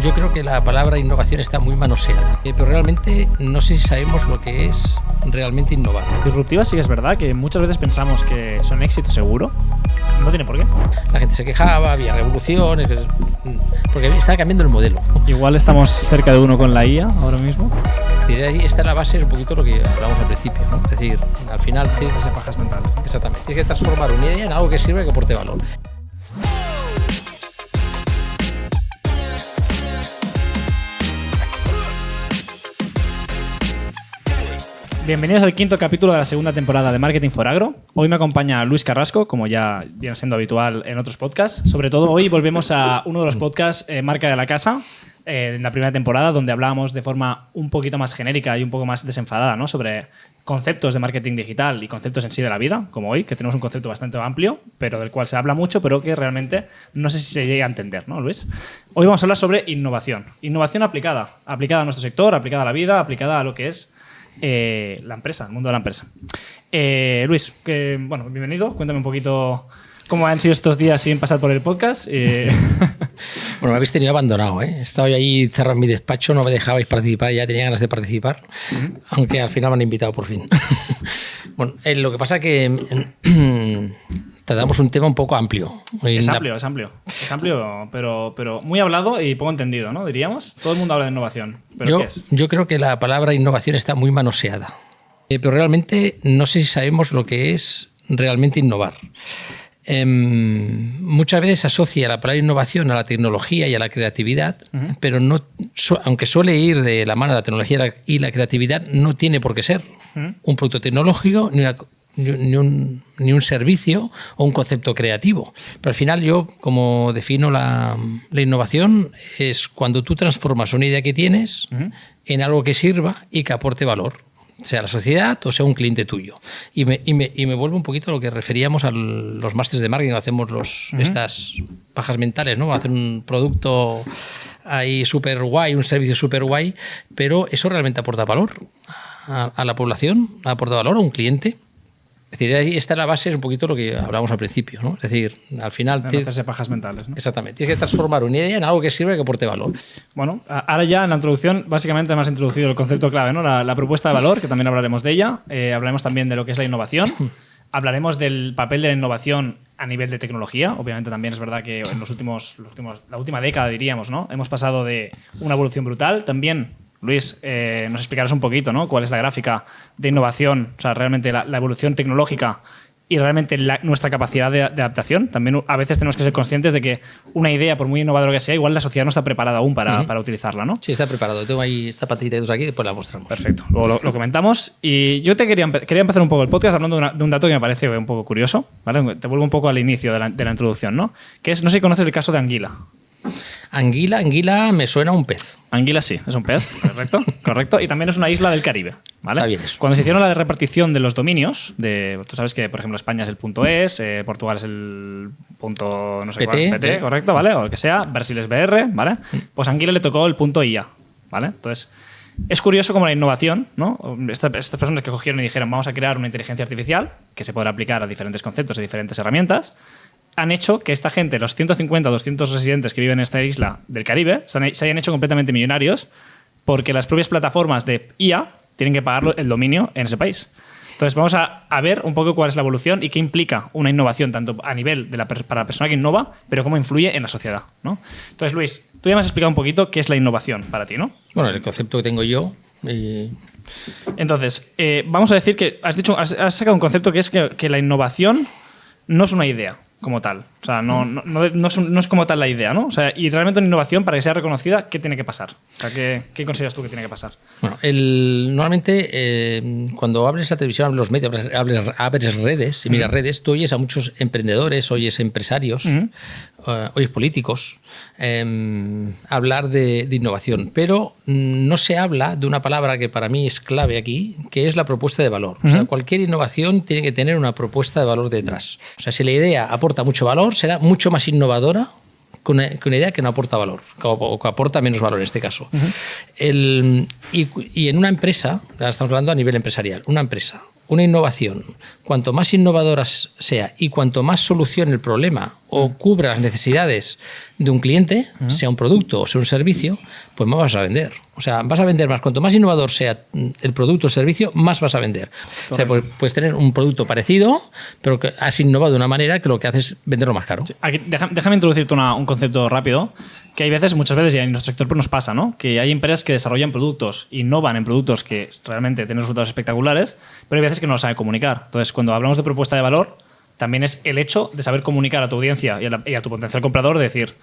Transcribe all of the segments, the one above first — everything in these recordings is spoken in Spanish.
Yo creo que la palabra innovación está muy manoseada, pero realmente no sé si sabemos lo que es realmente innovar. Disruptiva sí que es verdad que muchas veces pensamos que son éxito seguro. No tiene por qué. La gente se quejaba, había revoluciones, porque estaba cambiando el modelo. Igual estamos cerca de uno con la IA ahora mismo. Y de ahí está la base, es un poquito lo que hablamos al principio, ¿no? Es decir, al final tienes que ser pajas mentales. Exactamente. Tienes que transformar una idea en algo que sirva y que aporte valor. Bienvenidos al quinto capítulo de la segunda temporada de Marketing for Agro. Hoy me acompaña Luis Carrasco, como ya viene siendo habitual en otros podcasts. Sobre todo hoy volvemos a uno de los podcasts Marca de la Casa, en la primera temporada, donde hablábamos de forma un poquito más genérica y un poco más desenfadada, ¿no? Sobre conceptos de marketing digital y conceptos en sí de la vida, como hoy, que tenemos un concepto bastante amplio, pero del cual se habla mucho, pero que realmente no sé si se llega a entender, ¿no, Luis? Hoy vamos a hablar sobre innovación. Innovación aplicada a nuestro sector, aplicada a la vida, aplicada a lo que es la empresa, el mundo de la empresa. Luis, bienvenido. Cuéntame un poquito cómo han sido estos días sin pasar por el podcast. Bueno, me habéis tenido abandonado, ¿eh? He estado ahí cerrado en mi despacho, no me dejabais participar, ya tenía ganas de participar, aunque al final me han invitado por fin. Bueno, lo que pasa es que tratamos un tema un poco amplio. Es amplio, pero muy hablado y poco entendido, ¿no? Diríamos. Todo el mundo habla de innovación. ¿Pero qué es? Yo creo que la palabra innovación está muy manoseada, pero realmente no sé si sabemos lo que es realmente innovar. Muchas veces se asocia la palabra innovación a la tecnología y a la creatividad, pero no, aunque suele ir de la mano de la tecnología y la creatividad, no tiene por qué ser un producto tecnológico ni un servicio o un concepto creativo. Pero al final yo, como defino la innovación, es cuando tú transformas una idea que tienes en algo que sirva y que aporte valor, sea la sociedad o sea un cliente tuyo. Y me vuelvo un poquito a lo que referíamos a los másteres de marketing, hacemos estas pajas mentales, ¿no? Hacer un producto ahí súper guay, un servicio súper guay, pero eso realmente aporta valor a la población, aporta valor a un cliente. Es decir, ahí está la base, es un poquito lo que hablábamos al principio, ¿no? Es decir, al final... hacerse pajas mentales, ¿no? Exactamente. Tienes que transformar una idea en algo que sirva y que aporte valor. Bueno, ahora ya en la introducción, básicamente me has introducido el concepto clave, ¿no? La propuesta de valor, que también hablaremos de ella. Hablaremos también de lo que es la innovación. Hablaremos del papel de la innovación a nivel de tecnología. Obviamente también es verdad que en la última década, diríamos, ¿no? Hemos pasado de una evolución brutal. También... Luis, nos explicarás un poquito, ¿no? Cuál es la gráfica de innovación, o sea, realmente la evolución tecnológica y realmente nuestra capacidad de adaptación. También a veces tenemos que ser conscientes de que una idea, por muy innovadora que sea, igual la sociedad no está preparada aún para utilizarla, ¿no? Sí, está preparado. Tengo ahí esta patita de dos aquí y después la mostramos. Perfecto. Luego lo comentamos. Y yo quería empezar un poco el podcast hablando de un dato que me parece un poco curioso, ¿vale? Te vuelvo un poco al inicio de la introducción, ¿no? Que es, no sé si conoces el caso de Anguila. Anguila me suena a un pez. Anguila sí, es un pez, correcto. Y también es una isla del Caribe, ¿vale? Está bien eso. Cuando se hicieron la repartición de los dominios, tú sabes que, por ejemplo, España es el .es, Portugal es el no sé cuál, PT, correcto, ¿vale? O el que sea, Brasil es BR, ¿vale? Pues a Anguila le tocó el .ia, ¿vale? Entonces, es curioso como la innovación, ¿no? Estas personas que cogieron y dijeron vamos a crear una inteligencia artificial que se podrá aplicar a diferentes conceptos y diferentes herramientas, han hecho que esta gente, los 150 o 200 residentes que viven en esta isla del Caribe, se hayan hecho completamente millonarios porque las propias plataformas de IA tienen que pagar el dominio en ese país. Entonces vamos a ver un poco cuál es la evolución y qué implica una innovación tanto a nivel para la persona que innova, pero cómo influye en la sociedad, ¿no? Entonces, Luis, tú ya me has explicado un poquito qué es la innovación para ti, ¿no? Bueno, el concepto que tengo yo... Entonces, vamos a decir que has sacado un concepto que es que la innovación no es una idea como tal. O sea, no es como tal la idea, ¿no? O sea, y realmente una innovación, para que sea reconocida, ¿qué tiene que pasar? O sea, ¿qué consideras tú que tiene que pasar? Bueno, normalmente cuando abres la televisión, abres los medios, abres redes, y miras redes, tú oyes a muchos emprendedores, oyes empresarios, oyes políticos hablar de innovación, pero no se habla de una palabra que para mí es clave aquí, que es la propuesta de valor. O sea, cualquier innovación tiene que tener una propuesta de valor detrás. O sea, si la idea aporta mucho valor, será mucho más innovadora que una idea que no aporta valor, o que aporta menos valor en este caso. Y en una empresa, ahora estamos hablando a nivel empresarial, una empresa una innovación, cuanto más innovadora sea y cuanto más solucione el problema o cubra las necesidades de un cliente, sea un producto o sea un servicio, pues más vas a vender. O sea, vas a vender más. Cuanto más innovador sea el producto o servicio, más vas a vender. Correcto. O sea, puedes tener un producto parecido, pero que has innovado de una manera que lo que hace es venderlo más caro. Sí. Aquí, déjame introducirte un concepto rápido, que hay veces, muchas veces, y en nuestro sector nos pasa, ¿no? Que hay empresas que desarrollan productos, innovan en productos que realmente tienen resultados espectaculares, pero hay veces que no lo saben comunicar. Entonces, cuando hablamos de propuesta de valor, también es el hecho de saber comunicar a tu audiencia y a tu potencial comprador, de decir,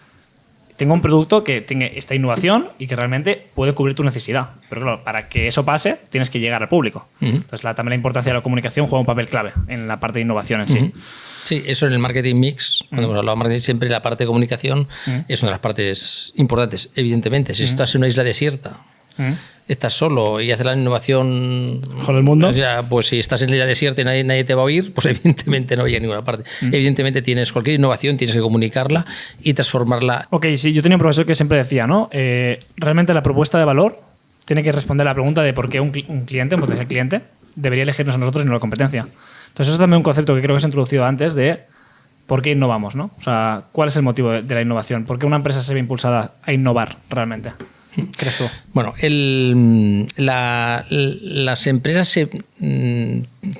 tengo un producto que tiene esta innovación y que realmente puede cubrir tu necesidad. Pero claro, para que eso pase, tienes que llegar al público. Entonces, también la importancia de la comunicación juega un papel clave en la parte de innovación en sí. Sí, eso en el marketing mix, cuando hemos hablado de marketing, siempre la parte de comunicación es una de las partes importantes, evidentemente. Si estás en una isla desierta, estás solo y haces la innovación con el mundo, pues si estás en la isla desierta y nadie te va a oír, pues evidentemente no llega a ninguna parte. Evidentemente cualquier innovación tienes que comunicarla y transformarla. Ok, sí, yo tenía un profesor que siempre decía, ¿no? Realmente la propuesta de valor tiene que responder a la pregunta de por qué un potencial cliente, debería elegirnos a nosotros y no a la competencia. Entonces, eso es también un concepto que creo que se ha introducido antes de por qué innovamos, ¿no? O sea, ¿cuál es el motivo de la innovación? ¿Por qué una empresa se ve impulsada a innovar realmente? ¿Crees tú? Bueno, las empresas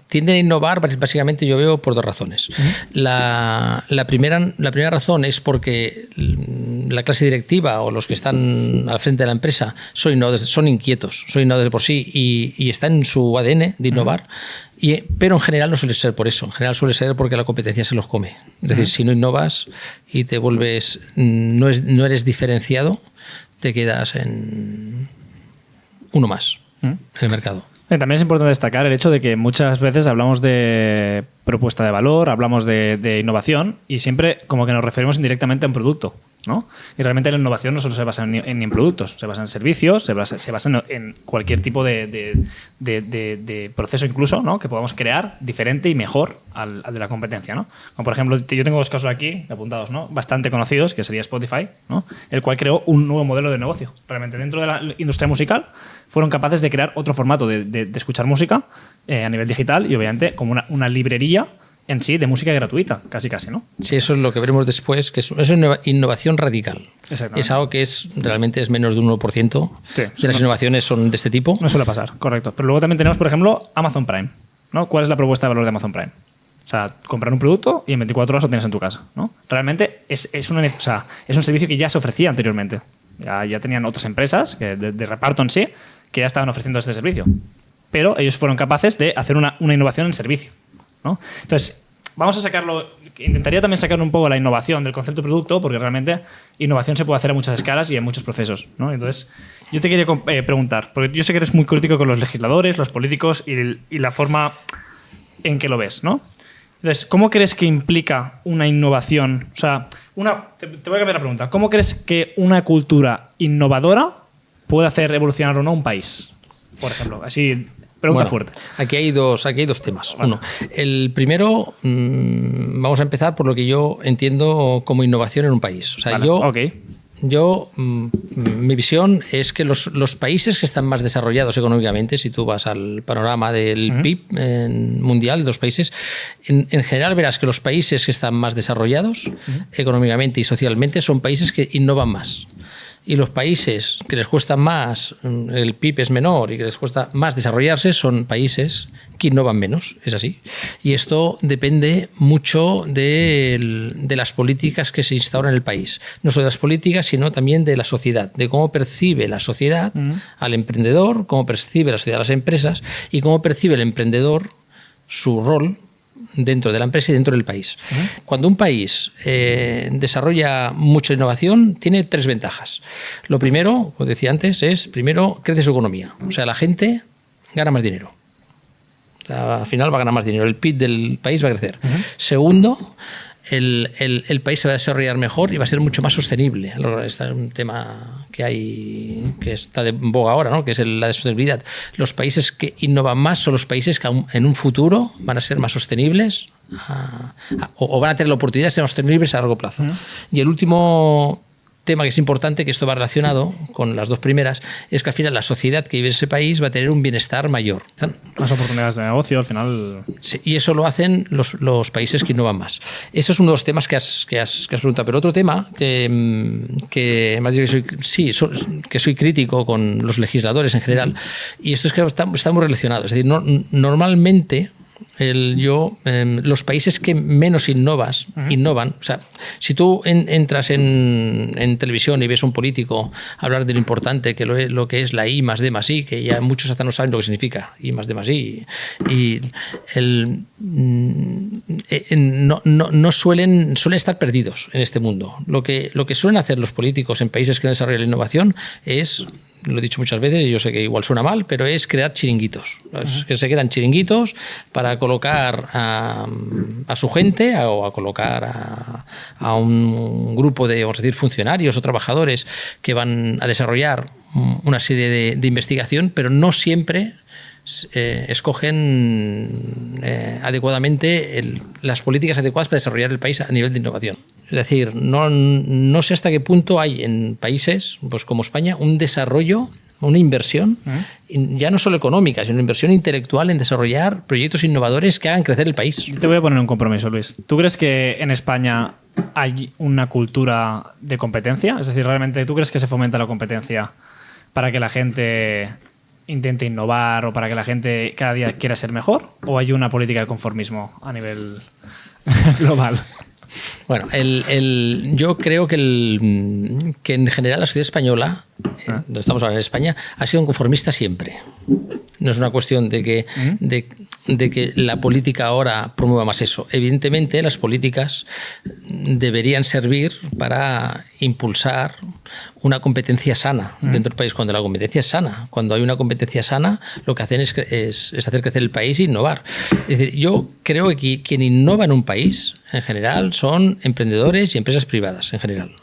tienden a innovar básicamente, yo veo, por dos razones. La primera razón es porque la clase directiva o los que están al frente de la empresa son inquietos, son innovadores de por sí y están en su ADN de innovar. Pero en general no suele ser por eso. En general suele ser porque la competencia se los come. Es decir, si no innovas y te vuelves, no eres diferenciado, te quedas en uno más en el mercado. También es importante destacar el hecho de que muchas veces hablamos de propuesta de valor, hablamos de innovación y siempre como que nos referimos indirectamente a un producto, ¿no? Y realmente la innovación no solo se basa en productos, se basa en servicios, se basa en cualquier tipo de proceso incluso, ¿no? Que podamos crear diferente y mejor al de la competencia, ¿no? Como por ejemplo, yo tengo dos casos aquí apuntados, ¿no? Bastante conocidos, que sería Spotify, ¿no? El cual creó un nuevo modelo de negocio. Realmente dentro de la industria musical fueron capaces de crear otro formato de escuchar música a nivel digital y obviamente como una librería en sí de música gratuita, casi, ¿no? Sí, eso es lo que veremos después, que es una innovación radical. Es algo que realmente es menos de un 1%. Sí, las innovaciones son de este tipo. No suele pasar, correcto. Pero luego también tenemos, por ejemplo, Amazon Prime, ¿no? ¿Cuál es la propuesta de valor de Amazon Prime? O sea, comprar un producto y en 24 horas lo tienes en tu casa, ¿no? Realmente es un servicio que ya se ofrecía anteriormente. Ya tenían otras empresas de reparto en sí que ya estaban ofreciendo este servicio. Pero ellos fueron capaces de hacer una innovación en servicio, ¿no? Entonces, vamos a sacarlo. Intentaría también sacar un poco la innovación del concepto de producto, porque realmente innovación se puede hacer a muchas escalas y en muchos procesos, ¿no? Entonces, yo te quería preguntar, porque yo sé que eres muy crítico con los legisladores, los políticos y la forma en que lo ves, ¿no? Entonces, ¿cómo crees que implica una innovación? O sea, te voy a cambiar la pregunta. ¿Cómo crees que una cultura innovadora puede hacer evolucionar o no un país? Por ejemplo, así, pregunta fuerte. Aquí hay dos temas. Vale. Uno, el primero, vamos a empezar por lo que yo entiendo como innovación en un país. O sea, mi visión es que los países que están más desarrollados económicamente, si tú vas al panorama del PIB mundial de los países, en general verás que los países que están más desarrollados económicamente y socialmente son países que innovan más. Y los países que les cuesta más, el PIB es menor y que les cuesta más desarrollarse, son países que innovan menos, es así. Y esto depende mucho de las políticas que se instauran en el país. No solo de las políticas, sino también de la sociedad, de cómo percibe la sociedad al emprendedor, cómo percibe la sociedad a las empresas y cómo percibe el emprendedor su rol dentro de la empresa y dentro del país. Cuando un país desarrolla mucha innovación, tiene tres ventajas. Lo primero, como decía antes, primero, crece su economía. O sea, la gente gana más dinero. O sea, al final va a ganar más dinero. El PIB del país va a crecer. Segundo, el país se va a desarrollar mejor y va a ser mucho más sostenible. Este es un tema que está de boga ahora, ¿no? Que es la de sostenibilidad. Los países que innovan más son los países que en un futuro van a ser más sostenibles o van a tener la oportunidad de ser más sostenibles a largo plazo. Y el último tema que es importante, que esto va relacionado con las dos primeras, es que al final la sociedad que vive en ese país va a tener un bienestar mayor. Más oportunidades de negocio, al final. Sí, y eso lo hacen los países que innovan más. Eso es uno de los temas que has preguntado. Pero otro tema que más dicho que soy crítico con los legisladores en general, y esto es que está muy relacionado. Es decir, normalmente los países que menos innovan, o sea, si tú entras en televisión y ves a un político hablar de lo importante que lo que es la I más D más I, que ya muchos hasta no saben lo que significa I más D más I, y no suelen estar perdidos en este mundo. Lo que suelen hacer los políticos en países que desarrollan la innovación es, lo he dicho muchas veces y yo sé que igual suena mal, pero es crear chiringuitos. Que se quedan chiringuitos para colocar a su gente o a colocar a un grupo de, vamos a decir, funcionarios o trabajadores que van a desarrollar una serie de investigación, pero no siempre escogen adecuadamente las políticas adecuadas para desarrollar el país a nivel de innovación. Es decir, no sé hasta qué punto hay en países pues como España un desarrollo, una inversión, ya no solo económica, sino una inversión intelectual en desarrollar proyectos innovadores que hagan crecer el país. Te voy a poner un compromiso, Luis. ¿Tú crees que en España hay una cultura de competencia? Es decir, ¿realmente tú crees que se fomenta la competencia para que la gente intente innovar o para que la gente cada día quiera ser mejor? ¿O hay una política de conformismo a nivel global? Bueno, yo creo que en general la sociedad española, donde estamos ahora en España, ha sido un conformista siempre. No es una cuestión de que la política ahora promueva más eso. Evidentemente, las políticas deberían servir para impulsar una competencia sana dentro del país. Cuando la competencia es sana, cuando hay una competencia sana, lo que hacen es hacer crecer el país e innovar. Es decir, yo creo que quien innova en un país, en general, son emprendedores y empresas privadas, en general.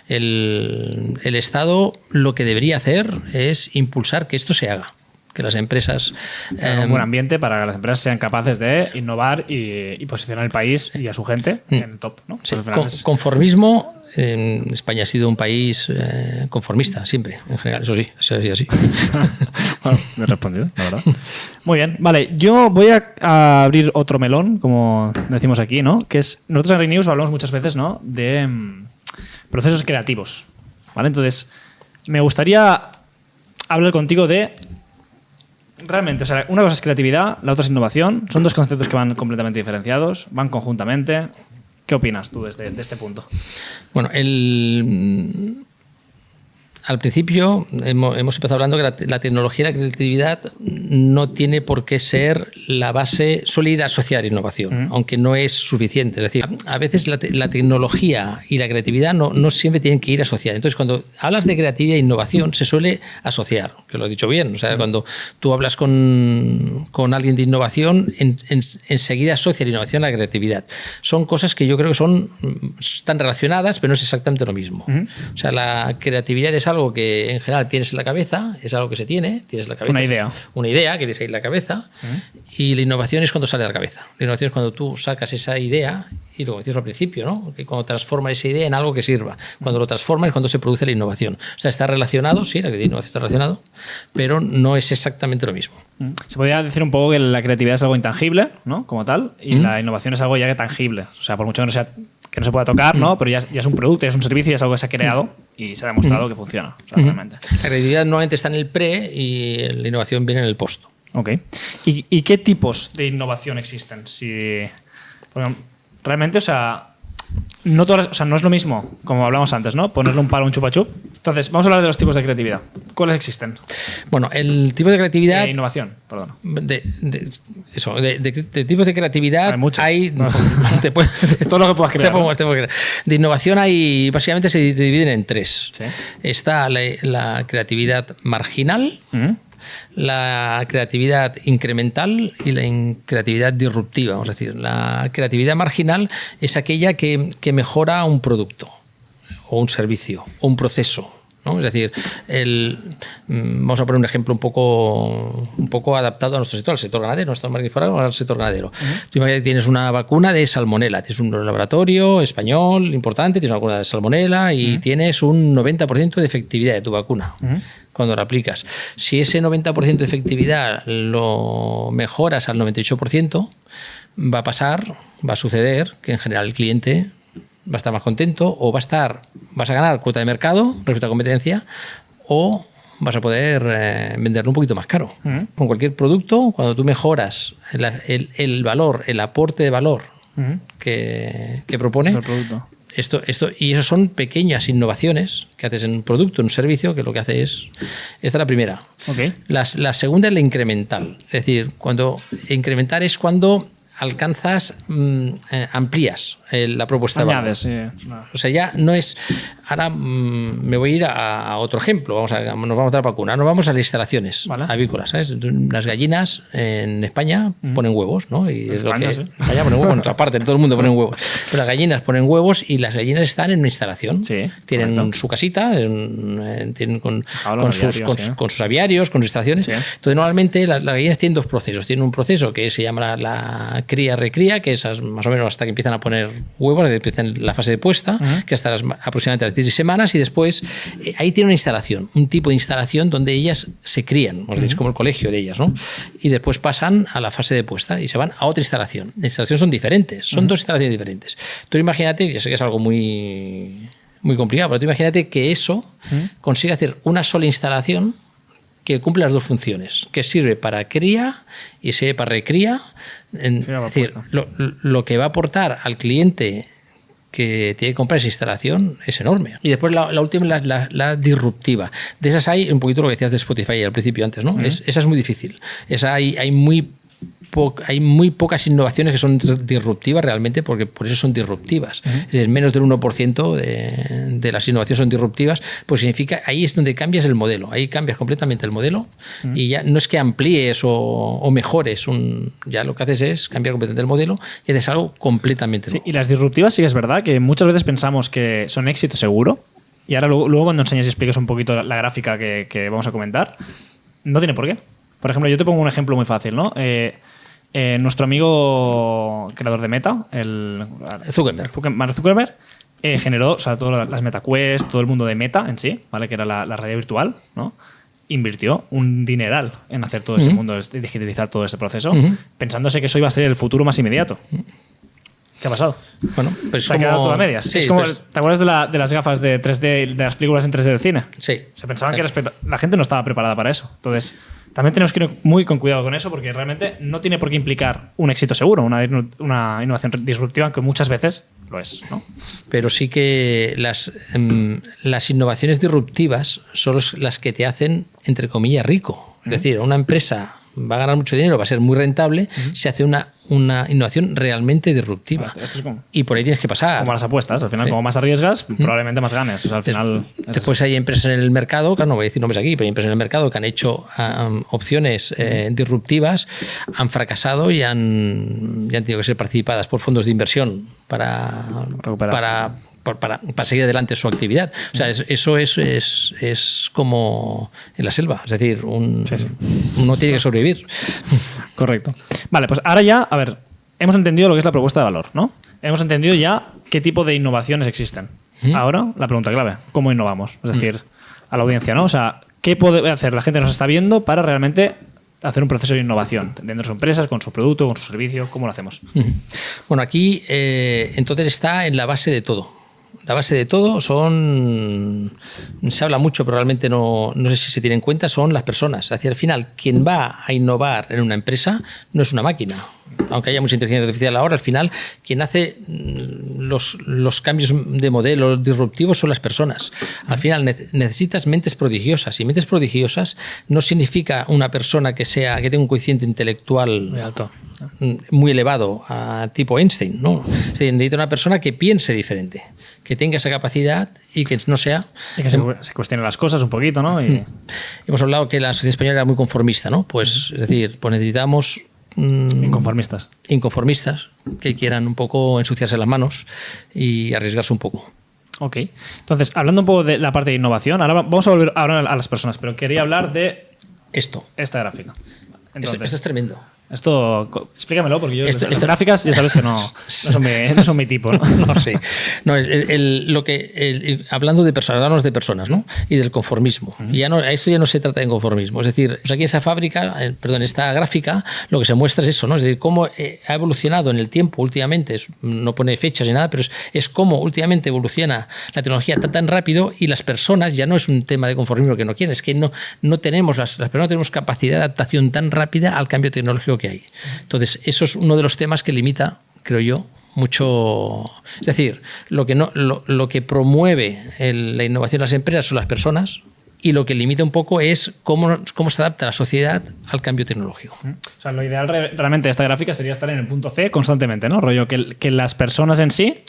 El Estado lo que debería hacer es impulsar que esto se haga. Que las empresas... un buen ambiente para que las empresas sean capaces de innovar y posicionar el país y a su gente en top, ¿no? Sí, conformismo. España ha sido un país conformista siempre, en general, eso sí, así. Bueno, me he respondido, la verdad. Muy bien, vale, yo voy a abrir otro melón, como decimos aquí, ¿no? Que es, nosotros en Renews hablamos muchas veces, ¿no? De procesos creativos, ¿vale? Entonces, me gustaría hablar contigo de... Realmente, o sea, una cosa es creatividad, la otra es innovación. Son dos conceptos que van completamente diferenciados, van conjuntamente. ¿Qué opinas tú de este punto? Bueno, al principio hemos empezado hablando que la tecnología y la creatividad no tiene por qué ser la base, suele ir a asociar innovación, aunque no es suficiente. Es decir, a veces la tecnología y la creatividad no siempre tienen que ir asociadas. Entonces, cuando hablas de creatividad e innovación, se suele asociar, que lo he dicho bien. O sea, cuando tú hablas con alguien de innovación, enseguida asocia la innovación a la creatividad. Son cosas que yo creo que están relacionadas, pero no es exactamente lo mismo. O sea, la creatividad es algo que en general tienes en la cabeza, es algo que tienes en la cabeza. Una idea que tienes ahí en la cabeza, y la innovación es cuando sale de la cabeza. La innovación es cuando tú sacas esa idea, y lo que decías al principio, ¿no? Que cuando transformas esa idea en algo que sirva. Cuando lo transformas es cuando se produce la innovación. O sea, está relacionado, sí, la innovación está relacionado, pero no es exactamente lo mismo. Se podría decir un poco que la creatividad es algo intangible, ¿no? Como tal, y la innovación es algo ya que tangible. O sea, por mucho que no se pueda tocar, ¿no? Pero ya es un producto, ya es un servicio, ya es algo que se ha creado y se ha demostrado que funciona. O sea, realmente. La creatividad normalmente está en el pre y la innovación viene en el post. Ok. ¿Y qué tipos de innovación existen? Porque realmente, o sea, no es lo mismo, como hablamos antes, ¿no? Ponerle un palo a un chupa-chup. Entonces, vamos a hablar de los tipos de creatividad. ¿Cuáles existen? Bueno, el tipo de creatividad... innovación, perdón. De tipos de creatividad hay todo lo que puedas crear. De innovación hay, básicamente se dividen en tres. ¿Sí? Está la creatividad marginal, la creatividad incremental y la creatividad disruptiva. Vamos a decir, la creatividad marginal es aquella que mejora un producto o un servicio o un proceso, ¿no? Es decir, vamos a poner un ejemplo un poco adaptado a nuestro sector, al sector ganadero, no estamos fuera al sector ganadero. Tú imagínate que tienes una vacuna de salmonela, tienes un laboratorio español importante, tienes una vacuna de salmonela y tienes un 90% de efectividad de tu vacuna. Cuando la aplicas. Si ese 90% de efectividad lo mejoras al 98%, va a suceder que en general el cliente va a estar más contento o vas a ganar cuota de mercado respecto a competencia o vas a poder venderlo un poquito más caro. Con cualquier producto, cuando tú mejoras el valor, el aporte de valor que propone el producto. Y eso son pequeñas innovaciones que haces en un producto, en un servicio, que lo que hace es... Esta es la primera. Okay. La segunda es la incremental. Es decir, incrementar es cuando alcanzas, amplías la propuesta Añades, de valor. Sí. O sea, ya no es... Ahora me voy a ir a otro ejemplo. Nos vamos a dar vacuna. Nos vamos a las instalaciones avícolas. ¿Sabes? Las gallinas en España ponen huevos, ¿no? Y es España, lo que... sí. España ponen huevos, en otra parte, en todo el mundo ponen huevos. Pero las gallinas ponen huevos y las gallinas están en una instalación. Sí, tienen correcto. su casita, tienen con sus aviarios, con sus instalaciones. Sí. Entonces, normalmente las gallinas tienen dos procesos. Tienen un proceso que se llama la cría-recría, que es más o menos hasta que empiezan a poner huevos, que empiezan la fase de puesta, que hasta aproximadamente las 16 semanas, y después ahí tiene una instalación, un tipo de instalación donde ellas se crían, es como el colegio de ellas, ¿no? Y después pasan a la fase de puesta y se van a otra instalación. Las instalaciones son diferentes, son dos instalaciones diferentes. Tú imagínate, ya sé que es algo muy, muy complicado, pero tú imagínate que eso consigue hacer una sola instalación que cumple las dos funciones, que sirve para cría y sirve para recría. Es decir, lo que va a aportar al cliente que tiene que comprar esa instalación es enorme. Y después la última, la disruptiva. De esas hay un poquito lo que decías de Spotify al principio antes, ¿no? Esa es muy difícil. Esa hay muy pocas innovaciones que son disruptivas realmente, porque por eso son disruptivas. Es decir, menos del 1% de las innovaciones son disruptivas, pues significa, ahí es donde cambias el modelo, ahí cambias completamente el modelo y ya no es que amplíes o mejores, ya lo que haces es cambiar completamente el modelo y haces algo completamente nuevo. Y las disruptivas sí que es verdad que muchas veces pensamos que son éxito seguro, y ahora luego cuando enseñes y expliques un poquito la gráfica que vamos a comentar, no tiene por qué. Por ejemplo, yo te pongo un ejemplo muy fácil, ¿no? Nuestro amigo creador de Meta, Mark Zuckerberg, generó, o sea, todas las MetaQuest, todo el mundo de Meta en sí, ¿vale? Que era la realidad virtual, ¿no? Invirtió un dineral en hacer todo ese mundo, digitalizar todo ese proceso, pensándose que eso iba a ser el futuro más inmediato. ¿Qué ha pasado? Bueno, pues se ha quedado todo a medias. Sí, es como, ¿te acuerdas de las gafas de 3D, de las películas en 3D del cine? Sí. Se pensaban que la gente no estaba preparada para eso. Entonces, también tenemos que ir muy con cuidado con eso, porque realmente no tiene por qué implicar un éxito seguro, una innovación disruptiva, aunque muchas veces lo es, ¿no? Pero sí que las innovaciones disruptivas son las que te hacen, entre comillas, rico. Es decir, una empresa va a ganar mucho dinero, va a ser muy rentable, se hace una innovación realmente disruptiva. Esto es y por ahí tienes que pasar. Como las apuestas. Al final, como más arriesgas, probablemente más ganes. O sea, al final... Después hay empresas en el mercado, claro, no voy a decir nombres aquí, pero hay empresas en el mercado que han hecho opciones disruptivas, han fracasado y han tenido que ser participadas por fondos de inversión para seguir adelante su actividad. O sea, eso es como en la selva. Es decir, uno tiene que sobrevivir. Correcto. Vale, pues ahora ya, a ver, hemos entendido lo que es la propuesta de valor, ¿no? Hemos entendido ya qué tipo de innovaciones existen. Ahora, la pregunta clave, ¿cómo innovamos? Es decir, a la audiencia, ¿no? O sea, ¿qué puede hacer la gente que nos está viendo para realmente hacer un proceso de innovación dentro de sus empresas, con su producto, con su servicio? ¿Cómo lo hacemos? Bueno, aquí entonces está en la base de todo. La base de todo se habla mucho, pero realmente no sé si se tiene en cuenta, son las personas. Hacia el final, quien va a innovar en una empresa no es una máquina. Aunque haya mucha inteligencia artificial ahora, al final, quien hace los cambios de modelo disruptivos son las personas. Al final necesitas mentes prodigiosas, y mentes prodigiosas no significa una persona que tenga un coeficiente intelectual muy alto, muy elevado, tipo Einstein, ¿no? Se necesita una persona que piense diferente, que tenga esa capacidad y que no sea... Y que se cuestione las cosas un poquito, ¿no? Hemos hablado que la sociedad española era muy conformista, ¿no? Pues, es decir, pues necesitamos... Inconformistas que quieran un poco ensuciarse las manos y arriesgarse un poco. Ok. Entonces, hablando un poco de la parte de innovación, ahora vamos a volver ahora a las personas, pero quería hablar de esta gráfica. Entonces, esto es tremendo. Esto, explícamelo, porque yo las gráficas ya sabes que no son mi tipo, ¿no? No, sí. No, hablando de personas, hablamos de personas, ¿no? Y del conformismo. Y esto ya no se trata de conformismo. Es decir, aquí esta gráfica, lo que se muestra es eso, ¿no? Es decir, cómo ha evolucionado en el tiempo últimamente, no pone fechas ni nada, pero es cómo últimamente evoluciona la tecnología tan rápido y las personas, ya no es un tema de conformismo que no quieren, es que no tenemos las personas no tenemos capacidad de adaptación tan rápida al cambio tecnológico que hay. Entonces, eso es uno de los temas que limita, creo yo, mucho. Es decir, lo que promueve la innovación en las empresas son las personas y lo que limita un poco es cómo se adapta la sociedad al cambio tecnológico. O sea, lo ideal realmente de esta gráfica sería estar en el punto C constantemente, ¿no? Rollo que las personas en sí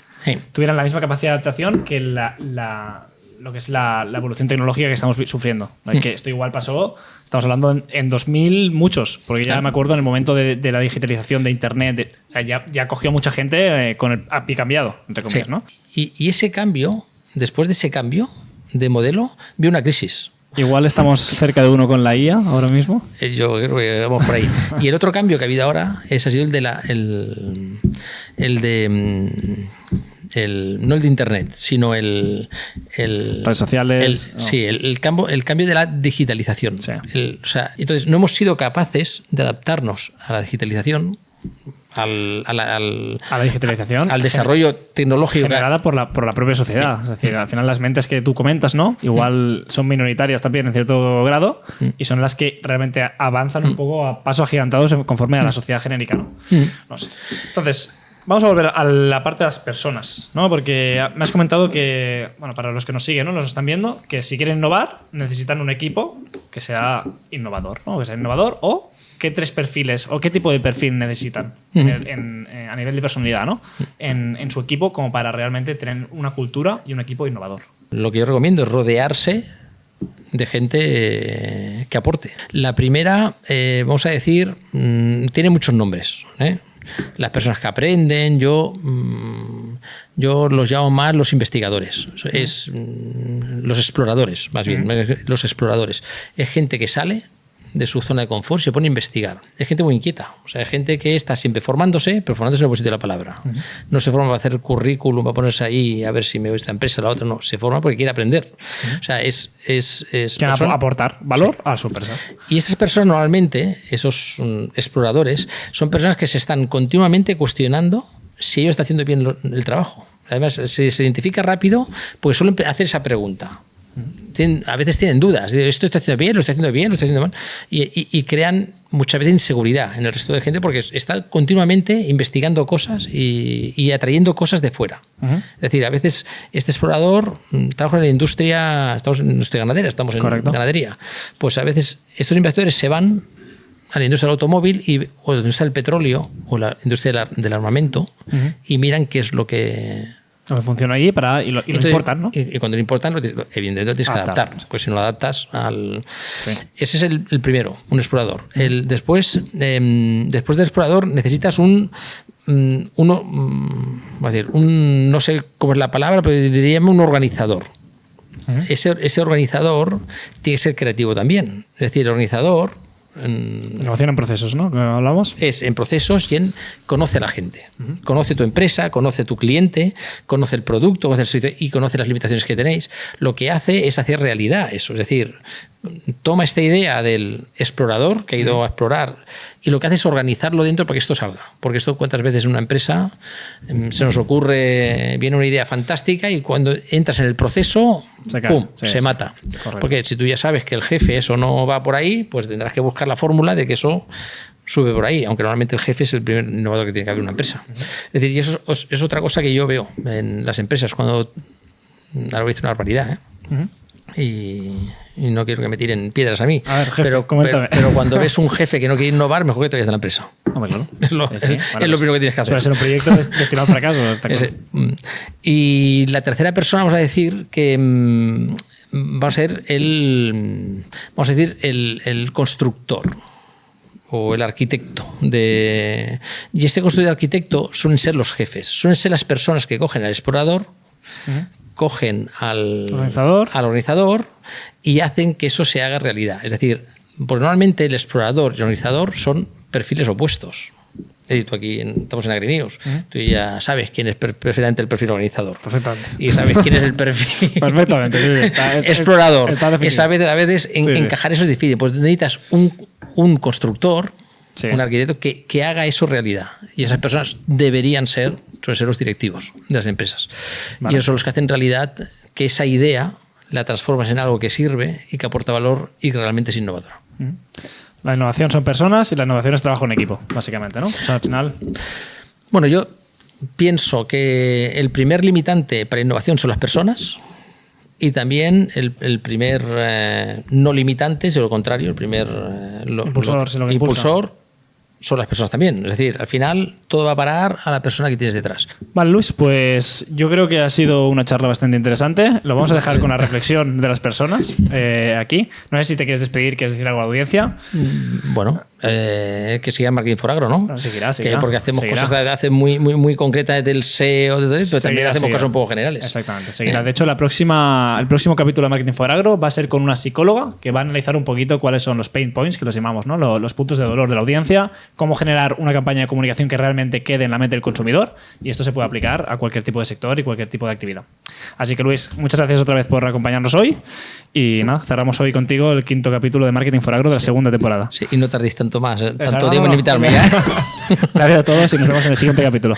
tuvieran la misma capacidad de adaptación que lo que es la evolución tecnológica que estamos sufriendo. Que esto igual pasó, estamos hablando en 2000 muchos, porque ya me acuerdo en el momento de la digitalización de Internet, o sea, ya cogió mucha gente con el pie cambiado, entre comillas, ¿no? Y ese cambio, después de ese cambio de modelo, vio una crisis. Igual estamos cerca de uno con la IA ahora mismo. Yo creo que vamos por ahí. Y el otro cambio que ha habido ahora ha sido no el de Internet, sino redes sociales. Sí, el cambio de la digitalización. Sí. Entonces, no hemos sido capaces de adaptarnos a la digitalización, a la digitalización, al desarrollo tecnológico generada por la propia sociedad. Es decir, al final las mentes que tú comentas, ¿no? Igual son minoritarias también en cierto grado y son las que realmente avanzan un poco a pasos agigantados conforme a la sociedad genérica, ¿no? No sé. Entonces, vamos a volver a la parte de las personas, ¿no? Porque me has comentado que, bueno, para los que nos siguen, ¿no? Nos están viendo, que si quieren innovar necesitan un equipo que sea innovador, ¿no? Que sea innovador o qué 3 perfiles o qué tipo de perfil necesitan a nivel de personalidad, ¿no? En su equipo como para realmente tener una cultura y un equipo innovador. Lo que yo recomiendo es rodearse de gente que aporte. La primera, vamos a decir, tiene muchos nombres, Las personas que aprenden, yo los llamo más los investigadores, los exploradores, más bien, los exploradores. Es gente que sale de su zona de confort, se pone a investigar. Es gente muy inquieta, o sea, es gente que está siempre formándose, pero formándose en el buen sitio de la palabra. No se forma para hacer currículum, para ponerse ahí a ver si me voy a esta empresa, la otra, no. Se forma porque quiere aprender. O sea, quieren aportar valor a su empresa. Y esas personas normalmente, esos exploradores, son personas que se están continuamente cuestionando si ellos están haciendo bien el trabajo. Además, se identifica rápido porque suelen hacer esa pregunta. A veces tienen dudas. ¿Esto estoy haciendo bien? ¿Lo estoy haciendo bien? ¿Lo estoy haciendo mal? Y crean muchas veces inseguridad en el resto de gente porque está continuamente investigando cosas y atrayendo cosas de fuera. Es decir, a veces este explorador trabaja en la industria, estamos en industria ganadera, estamos en ganadería. Pues a veces estos investigadores se van a la industria del automóvil o la industria del petróleo o la industria del armamento y miran qué es lo que funciona allí y lo importan, ¿no? Y cuando lo importan, evidentemente lo tienes que adaptar. Pues si no lo adaptas al... Sí. Ese es el primero, un explorador. Después del explorador necesitas no sé cómo es la palabra, pero diríamos un organizador. Ese organizador tiene que ser creativo también. Es decir, el organizador... Innovación en procesos, ¿no? ¿Que hablamos? Es en procesos y conoce a la gente. Conoce tu empresa, conoce tu cliente, conoce el producto, conoce el servicio y conoce las limitaciones que tenéis. Lo que hace es hacer realidad eso. Es decir, toma esta idea del explorador que ha ido a explorar y lo que hace es organizarlo dentro para que esto salga. Porque esto, cuántas veces en una empresa se nos ocurre, viene una idea fantástica y cuando entras en el proceso, se mata. Correcto. Porque si tú ya sabes que el jefe eso no va por ahí, pues tendrás que buscar la fórmula de que eso sube por ahí, aunque normalmente el jefe es el primer innovador que tiene que haber en una empresa. Es decir, y eso es otra cosa que yo veo en las empresas cuando... Ahora voy a decir una barbaridad, y no quiero que me tiren piedras a mí, a ver, jefe, pero cuando ves un jefe que no quiere innovar, mejor que te vayas de la empresa. Claro. Es lo primero que tienes que hacer. Suele ser un proyecto destinado al fracaso. Y la tercera persona, vamos a decir que va a ser el constructor o el arquitecto. Y ese constructor y arquitecto suelen ser los jefes, suelen ser las personas que cogen al explorador, cogen al organizador y hacen que eso se haga realidad. Es decir, porque normalmente el explorador y el organizador son perfiles opuestos. Es decir, tú aquí estamos en AgriNews, tú ya sabes quién es perfectamente el perfil organizador. Perfectamente. Y sabes quién es el perfil perfectamente, explorador. A veces encajar eso es difícil. Pues necesitas un constructor, un arquitecto que haga eso realidad. Y esas personas suelen ser los directivos de las empresas. Vale. Y esos son los que hacen realidad que esa idea la transformas en algo que sirve y que aporta valor y que realmente es innovadora. La innovación son personas y la innovación es trabajo en equipo, básicamente, ¿no? O sea, al final... Bueno, yo pienso que el primer limitante para innovación son las personas y también el primer no limitante es lo contrario, el primer impulsor son las personas también. Es decir, al final todo va a parar a la persona que tienes detrás. Vale, Luis, pues yo creo que ha sido una charla bastante interesante. Lo vamos a dejar con la reflexión de las personas aquí. No sé si te quieres despedir, quieres decir algo a la audiencia. Bueno, que siga Marketing for Agro, ¿no? Seguirá. Porque hacemos cosas muy concretas del SEO, pero también hacemos cosas un poco generales. Exactamente, seguirá. De hecho, el próximo capítulo de Marketing for Agro va a ser con una psicóloga que va a analizar un poquito cuáles son los pain points, que los llamamos, ¿no? Los puntos de dolor de la audiencia, cómo generar una campaña de comunicación que realmente quede en la mente del consumidor, y esto se puede aplicar a cualquier tipo de sector y cualquier tipo de actividad. Así que, Luis, muchas gracias otra vez por acompañarnos hoy y nada, cerramos hoy contigo el 5º capítulo de Marketing for Agro de la segunda temporada. Sí, y no tardéis tanto más, tanto tiempo en invitarme. Gracias a todos y nos vemos en el siguiente capítulo.